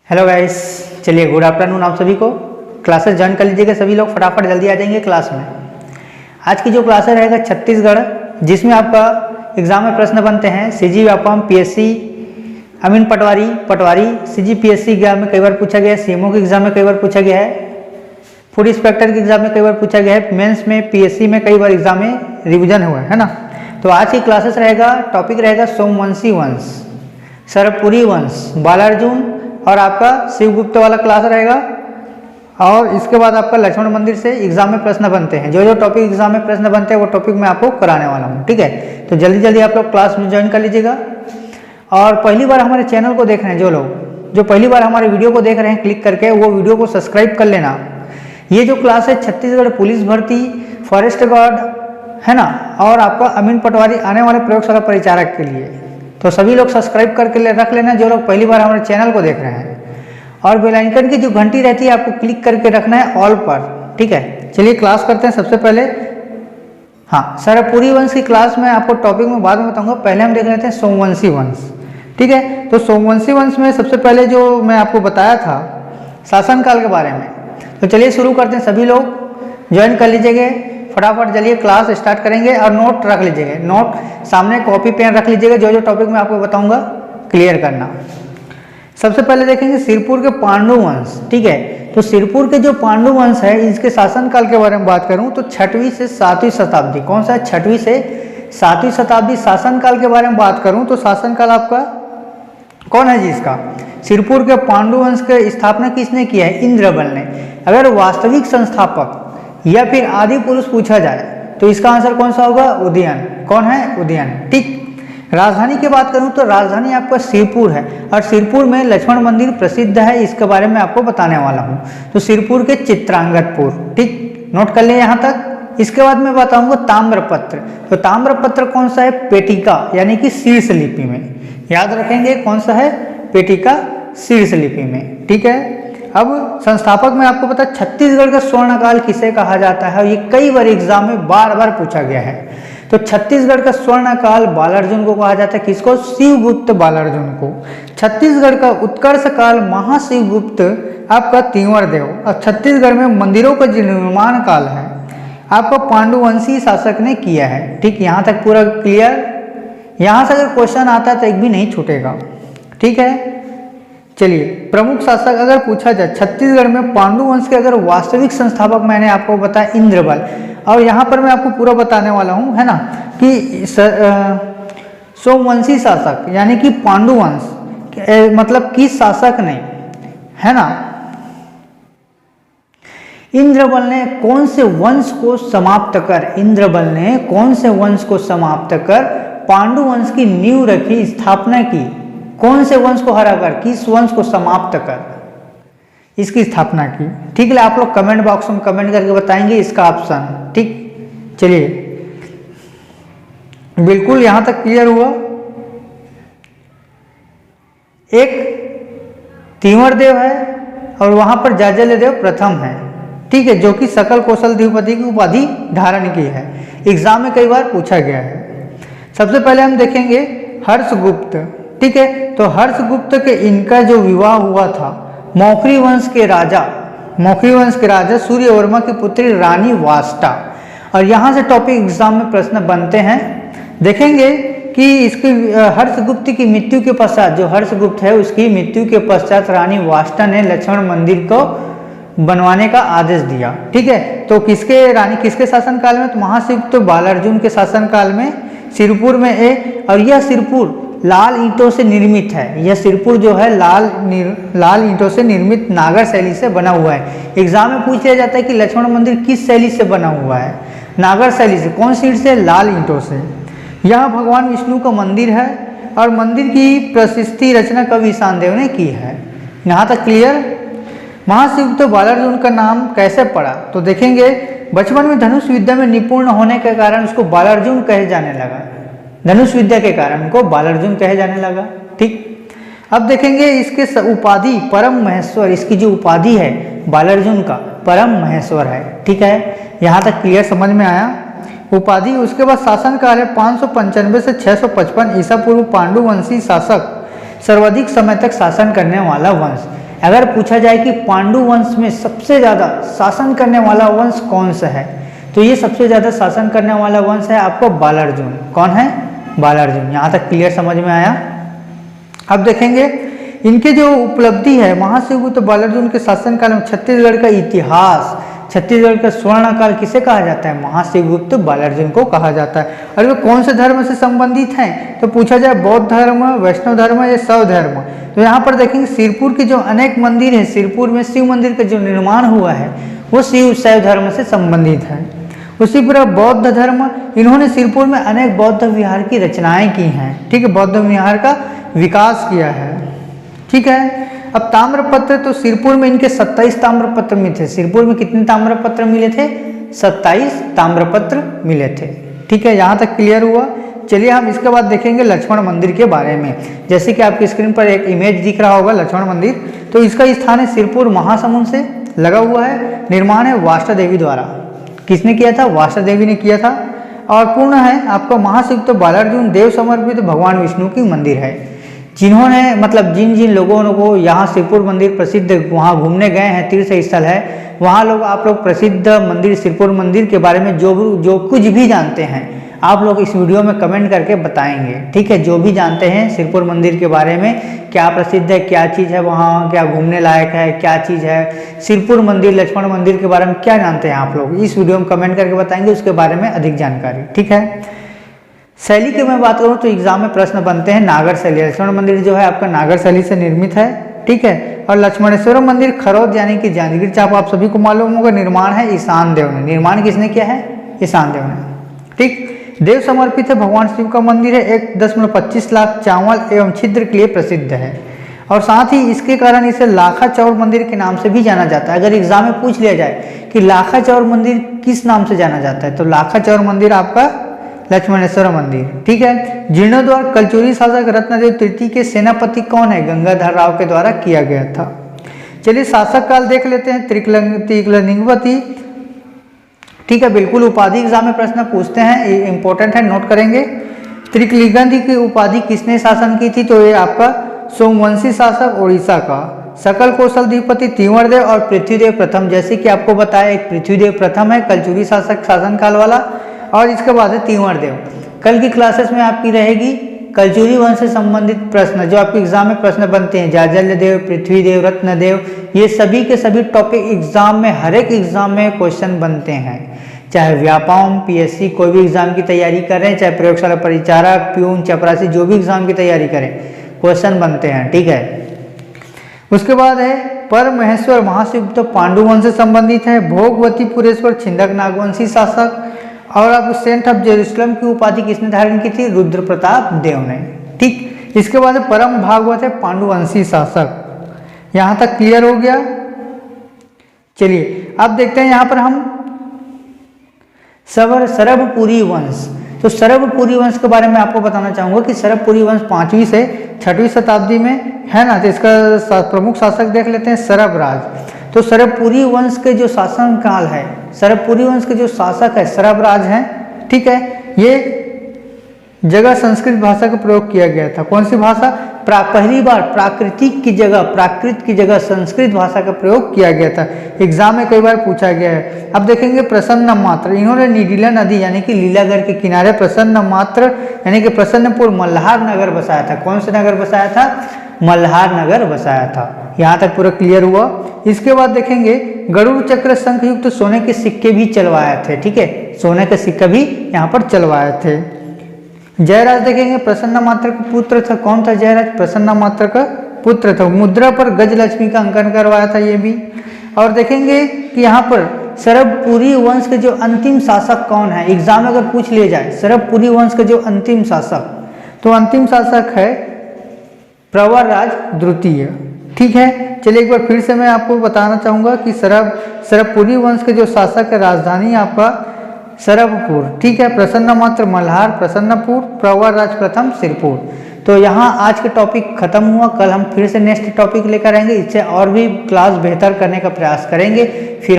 Hello guys, चलिए good afternoon आप सभी को। क्लासेस ज्वाइन कर लीजिएगा सभी लोग, फटाफट जल्दी आ जाएंगे क्लास में। आज की जो क्लास रहेगा छत्तीसगढ़, जिसमें आपका एग्जाम में प्रश्न बनते हैं सीजी व्यापम, पीएससी अमीन पटवारी सीजी पीएससी एग्जाम में कई बार पूछा गया है, सीएमओ के एग्जाम में कई बार पूछा गया है, फूड इंस्पेक्टर के एग्जाम में कई बार पूछा गया है, मेंस में पीएससी में कई बार एग्जाम में रिविजन हुआ है ना। तो आज की क्लासेस रहेगा, टॉपिक रहेगा सोमवंशी वंश, सरपुरी वंश, बालार्जुन और आपका शिवगुप्त वाला क्लास रहेगा। और इसके बाद आपका लक्ष्मण मंदिर से एग्जाम में प्रश्न बनते हैं। जो टॉपिक एग्जाम में प्रश्न बनते हैं वो टॉपिक मैं आपको कराने वाला हूँ, ठीक है। तो जल्दी जल्दी आप लोग क्लास में ज्वाइन कर लीजिएगा। और पहली बार हमारे चैनल को देख रहे हैं जो पहली बार हमारे वीडियो को देख रहे हैं, क्लिक करके वो वीडियो को सब्सक्राइब कर लेना। ये जो क्लास है छत्तीसगढ़ पुलिस भर्ती, फॉरेस्ट गार्ड है ना, और आपका अमीन पटवारी आने वाले प्रयोगशाला परिचारक के लिए, तो सभी लोग सब्सक्राइब करके रख लेना जो लोग पहली बार हमारे चैनल को देख रहे हैं। और बेल आइकन की जो घंटी रहती है आपको क्लिक करके रखना है ऑल पर, ठीक है। चलिए क्लास करते हैं। सबसे पहले सरपुरी वंश की क्लास में आपको टॉपिक में बाद में बताऊंगा, पहले हम देख लेते हैं सोमवंशी वंश, ठीक है। तो सोमवंशी वंश में सबसे पहले जो मैं आपको बताया था शासनकाल के बारे में, तो चलिए शुरू करते हैं। सभी लोग ज्वाइन कर लीजिएगा फटाफट, चलिए क्लास स्टार्ट करेंगे। और नोट रख लीजिएगा, नोट सामने कॉपी पेन रख लीजिएगा, जो टॉपिक मैं आपको बताऊंगा क्लियर करना। सबसे पहले देखेंगे सिरपुर के पांडु वंश, ठीक है। तो सिरपुर के जो पांडु वंश है, इसके शासनकाल के बारे में बात करूं तो 6वीं से 7वीं शताब्दी। कौन सा है? 6वीं से 7वीं शताब्दी। शासनकाल के बारे में बात करूं तो शासनकाल आपका कौन है जी? इसका सिरपुर के पांडु वंश की स्थापना किसने किया है? इंद्रबल ने। अगर वास्तविक संस्थापक या फिर आदि पुरुष पूछा जाए तो इसका आंसर कौन सा होगा? उदयन। कौन है? उदयन, ठीक। राजधानी की बात करूं तो राजधानी आपका सिरपुर है, और सिरपुर में लक्ष्मण मंदिर प्रसिद्ध है, इसके बारे में आपको बताने वाला हूं। तो सिरपुर के चित्रांगतपुर, ठीक, नोट कर लें यहां तक। इसके बाद मैं बताऊंगा ताम्रपत्र। तो ताम्रपत्र कौन सा है? पेटिका, यानी कि शीर्ष लिपि में। याद रखेंगे कौन सा है? पेटिका शीर्ष लिपि में, ठीक है। अब संस्थापक में आपको पता है छत्तीसगढ़ का स्वर्णकाल किसे कहा जाता है, और ये कई बार एग्जाम में बार बार पूछा गया है। तो छत्तीसगढ़ का स्वर्णकाल बालार्जुन को कहा जाता है। किसको? शिवगुप्त बालार्जुन को। छत्तीसगढ़ का उत्कर्ष काल महाशिवगुप्त आपका तीवर देव। और छत्तीसगढ़ में मंदिरों का जो निर्माण काल है आपका पांडुवंशी शासक ने किया है, ठीक। यहाँ तक पूरा क्लियर। यहाँ से अगर क्वेश्चन आता है तो एक भी नहीं छूटेगा, ठीक है। चलिए, प्रमुख शासक अगर पूछा जाए छत्तीसगढ़ में पांडु वंश के अगर वास्तविक संस्थापक मैंने आपको बताया इंद्रबल। और यहाँ पर मैं आपको पूरा बताने वाला हूँ, है ना, कि सोमवंशी शासक यानी कि पांडु वंश मतलब किस शासक ने, है ना, इंद्रबल ने कौन से वंश को समाप्त कर, इंद्रबल ने कौन से वंश को समाप्त कर पांडु वंश की नींव रखी, स्थापना की। कौन से वंश को हराकर, किस वंश को समाप्त कर इसकी स्थापना की, ठीक है। आप लोग कमेंट बॉक्स में कमेंट करके बताएंगे इसका ऑप्शन, ठीक। चलिए, बिल्कुल यहां तक क्लियर हुआ। एक तीवर देव है और वहां पर जाजल्य देव प्रथम है, ठीक है, जो कि सकल कौशल द्विपदी की उपाधि धारण की है। एग्जाम में कई बार पूछा गया है। सबसे पहले हम देखेंगे हर्षगुप्त, ठीक है। तो हर्षगुप्त के इनका जो विवाह हुआ था मौखरी वंश के राजा सूर्यवर्मा की पुत्री रानी वाष्टा। और यहाँ से टॉपिक एग्जाम में प्रश्न बनते हैं। देखेंगे कि इसकी हर्षगुप्त की मृत्यु के पश्चात, जो हर्षगुप्त है उसकी मृत्यु के पश्चात रानी वाष्टा ने लक्ष्मण मंदिर को बनवाने का आदेश दिया, ठीक है। तो किसके शासनकाल में? तो महाशिवगुप्त बालार्जुन के शासनकाल में सिरपुर में और यह सिरपुर लाल ईंटों से निर्मित है। यह सिरपुर जो है लाल ईंटों से निर्मित नागर शैली से बना हुआ है। एग्जाम में पूछ लिया जाता है कि लक्ष्मण मंदिर किस शैली से बना हुआ है? नागर शैली से। कौन सी ईंट से? लाल ईंटों से। यह भगवान विष्णु का मंदिर है और मंदिर की प्रशस्ति रचना कवि ईशानदेव ने की है। यहाँ तक क्लियर। महाशिवगुप्त बालार्जुन का नाम कैसे पड़ा? तो देखेंगे बचपन में धनुष विद्या में निपुण होने के कारण उसको बालार्जुन कहे जाने लगा। धनुष विद्या के कारण उनको बालार्जुन कहे जाने लगा, ठीक। अब देखेंगे इसके उपाधि परम महेश्वर। इसकी जो उपाधि है बालार्जुन का परम महेश्वर है, ठीक है। यहाँ तक क्लियर समझ में आया उपाधि। उसके बाद शासनकाल है 595 से 655 ईसा पूर्व। पांडुवंशी शासक सर्वाधिक समय तक शासन करने वाला वंश। अगर पूछा जाए कि पांडु वंश में सबसे ज़्यादा शासन करने वाला वंश कौन सा है, तो ये सबसे ज़्यादा शासन करने वाला वंश है आपको बालार्जुन। कौन है? बालार्जुन। यहाँ तक क्लियर समझ में आया? अब देखेंगे इनके जो उपलब्धि है महाशिवगुप्त बालार्जुन के शासनकाल में छत्तीसगढ़ का इतिहास, छत्तीसगढ़ का स्वर्णकाल किसे कहा जाता है? महाशिवगुप्त बालार्जुन को कहा जाता है। और वे कौन से धर्म से संबंधित हैं? तो पूछा जाए बौद्ध धर्म, वैष्णव धर्म या शैव धर्म। तो यहाँ पर देखेंगे सिरपुर के जो अनेक मंदिर हैं, सिरपुर में शिव मंदिर का जो निर्माण हुआ है वो शैव धर्म से संबंधित है। उसी तरह बौद्ध धर्म, इन्होंने सिरपुर में अनेक बौद्ध विहार की रचनाएं की हैं। ठीक है, बौद्ध विहार का विकास किया है। ठीक है, अब ताम्रपत्र, तो सिरपुर में इनके 27 ताम्रपत्र मिले थे। सिरपुर में कितने ताम्रपत्र मिले थे? 27 ताम्रपत्र मिले थे। ठीक है, यहाँ तक क्लियर हुआ। चलिए हम इसके बाद देखेंगे लक्ष्मण मंदिर के बारे में। जैसे कि आपकी स्क्रीन पर एक इमेज दिख रहा होगा लक्ष्मण मंदिर, तो इसका स्थान है सिरपुर महासमुंद से लगा हुआ है। निर्माण है वाष्टा देवी द्वारा। किसने किया था? वाष्टा देवी ने किया था। और पूर्ण है आपका महाशिवगुप्त बालार्जुन देव समर्पित भगवान विष्णु की मंदिर है। जिन्होंने मतलब जिन जिन लोगों को यहाँ सिरपुर मंदिर प्रसिद्ध, वहाँ घूमने गए हैं, तीर्थ स्थल है, वहाँ लोग आप लोग प्रसिद्ध मंदिर सिरपुर मंदिर के बारे में जो कुछ भी जानते हैं आप लोग इस वीडियो में कमेंट करके बताएंगे। ठीक है, जो भी जानते हैं सिरपुर मंदिर के बारे में, क्या प्रसिद्ध है, क्या चीज़ है वहाँ, क्या घूमने लायक है, क्या चीज़ है, सिरपुर मंदिर, लक्ष्मण मंदिर के बारे में क्या जानते हैं आप लोग, इस वीडियो में कमेंट करके बताएंगे उसके बारे में अधिक जानकारी। ठीक है, शैली की मैं बात करूं तो एग्जाम में प्रश्न बनते हैं नागर शैली। लक्ष्मण मंदिर जो है आपका नागर शैली से निर्मित है। ठीक है, और लक्ष्मणेश्वर मंदिर खरौद यानी कि जांजगीर चांपा आप सभी को मालूम होगा, निर्माण है ईशान देव ने। निर्माण किसने किया है? ईशान देव ने। ठीक, देव समर्पित है भगवान शिव का मंदिर है। 1.25 लाख चावल एवं छिद्र के लिए प्रसिद्ध है और साथ ही इसके कारण इसे लाखा चौर मंदिर के नाम से भी जाना जाता है। अगर एग्जाम में पूछ लिया जाए कि लाखा चौर मंदिर किस नाम से जाना जाता है, तो लाखा चौर मंदिर आपका लक्ष्मणेश्वर मंदिर। ठीक है, जीर्णोद्वार कलचुरी शासक रत्नदेव तृतीय के सेनापति कौन है? गंगाधर राव के द्वारा किया गया था। चलिए शासक काल देख लेते हैं। त्रिकलिंगवती। ठीक है, बिल्कुल उपाधि एग्जाम में प्रश्न पूछते हैं, ये इंपॉर्टेंट है, नोट करेंगे। त्रिकलिंगवती की उपाधि किसने शासन की थी? तो ये आपका सोमवंशी शासक ओडिशा का। सकल कौशलधिपति तीवरदेव और पृथ्वीदेव प्रथम। जैसे कि आपको बताया एक पृथ्वीदेव प्रथम है कलचुरी शासक शासनकाल वाला, और इसके बाद है तीवरदेव। कल की क्लासेस में आपकी रहेगी कलचुरी वंश से संबंधित प्रश्न जो आपके एग्जाम में प्रश्न बनते हैं। जाजल्यदेव, पृथ्वीदेव, रत्नदेव, ये सभी के सभी टॉपिक एग्जाम में, हर एक एग्जाम में क्वेश्चन बनते हैं। चाहे व्यापम, पीएससी, कोई भी एग्जाम की तैयारी करें, चाहे प्रयोगशाला परिचारक, प्यून, चपरासी, जो भी एग्जाम की तैयारी करें, क्वेश्चन बनते हैं। ठीक है, उसके बाद है पर महेश्वर महाशिवगुप्त पांडु वंश से संबंधित है। भोगवतीपुरेश्वर छिंदक नागवंशी शासक। और अब सेंट ऑफ जेरूसलम की उपाधि किसने धारण की थी? रुद्र प्रताप देव ने। ठीक, इसके बाद परम भागवत है पांडुवंशी शासक। यहां तक क्लियर हो गया। चलिए अब देखते हैं यहां पर हम सरभपुरी वंश। तो सरभपुरी वंश के बारे में आपको बताना चाहूंगा कि सरभपुरी वंश 5वीं से 6वीं शताब्दी में है ना। तो इसका प्रमुख शासक देख लेते हैं सरभराज। तो सरभपुरी वंश के जो शासन काल है, सरभपुरी वंश के जो शासक है सरभराज हैं। ठीक है, ये जगह संस्कृत भाषा का प्रयोग किया गया था। कौन सी भाषा? पहली बार प्राकृत की जगह संस्कृत भाषा का प्रयोग किया गया था। एग्जाम में कई बार पूछा गया है। अब देखेंगे प्रसन्न मात्र। इन्होंने निडीला नदी यानी कि लीलागढ़ के किनारे प्रसन्न मात्र यानी कि प्रसन्नपुर मल्हार नगर बसाया था। कौन सा नगर बसाया था? मल्हार नगर बसाया था। यहाँ तक पूरा क्लियर हुआ। इसके बाद देखेंगे गरुड़ चक्र शंख युक्त सोने के सिक्के भी चलवाए थे। ठीक है, सोने के सिक्के भी यहाँ पर चलवाए थे। जयराज देखेंगे प्रसन्न मात्र का पुत्र था। कौन था जयराज? प्रसन्न मात्र का पुत्र था। मुद्रा पर गजलक्ष्मी का अंकन करवाया था ये भी। और देखेंगे कि यहाँ पर सरभपुरी वंश के जो अंतिम शासक कौन है, एग्जाम में अगर पूछ लिया जाए सरभपुरी वंश के जो अंतिम शासक, तो अंतिम शासक है प्रवरराज द्वितीय। ठीक है, चलिए एक बार फिर से मैं आपको बताना चाहूंगा कि सरभपुरी वंश के जो शासक है राजधानी आपका सरभपुर। ठीक है, प्रसन्न मात्र मल्हार प्रसन्नपुर, प्रवरराज प्रथम सिरपुर। तो यहाँ आज का टॉपिक खत्म हुआ। कल हम फिर से नेक्स्ट टॉपिक लेकर आएंगे, इससे और भी क्लास बेहतर करने का प्रयास करेंगे। फिर